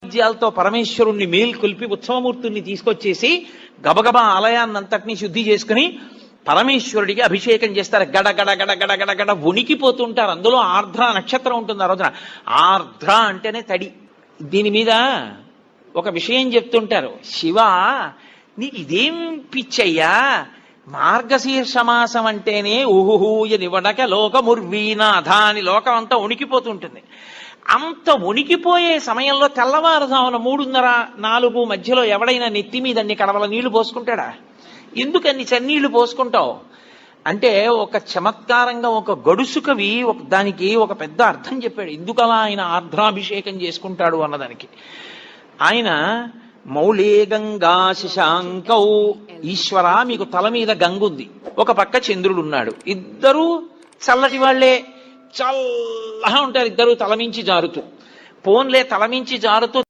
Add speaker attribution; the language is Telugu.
Speaker 1: వాయిద్యాలతో పరమేశ్వరుణ్ణి మేల్కొల్పి ఉత్సవమూర్తుల్ని తీసుకొచ్చేసి గబగబా ఆలయాన్నంతటినీ శుద్ధి చేసుకుని పరమేశ్వరుడికి అభిషేకం చేస్తారు. గడ గడ గడ గడ గడ గడ వణికిపోతుంటారు. అందులో ఆర్ద్ర నక్షత్రం ఉంటుంది ఆ రోజున. ఆర్ద్ర అంటేనే తడి. దీని మీద ఒక విషయం చెప్తుంటారు. శివ, నీకు ఇదేం పిచ్చయ్యా, మార్గశీర్ష మాసం అంటేనే ఊహూయని వడక లోకముర్వీనాథ అని లోకం అంతా వణికిపోతుంటుంది. అంత వణికిపోయే సమయంలో తెల్లవారుజామున 3:30-4 మధ్యలో ఎవడైనా నెత్తి మీద అన్ని కడవల నీళ్లు పోసుకుంటాడా? ఎందుకు అన్ని చన్నీళ్లు పోసుకుంటావు అంటే, ఒక చమత్కారంగా ఒక గడుసు కవి దానికి ఒక పెద్ద అర్థం చెప్పాడు. ఎందుకలా ఆయన ఆర్ద్రాభిషేకం చేసుకుంటాడు అన్నదానికి. ఆయన మౌళే గంగా శశాంకౌ, ఈశ్వర మీకు తల మీద గంగుంది, ఒక పక్క చంద్రుడున్నాడు, ఇద్దరూ చల్లటి వాళ్లే, చల్లగా ఉంటారు ఇద్దరు తలమించి జారుతూ. పోన్లే తలమించి జారుతూ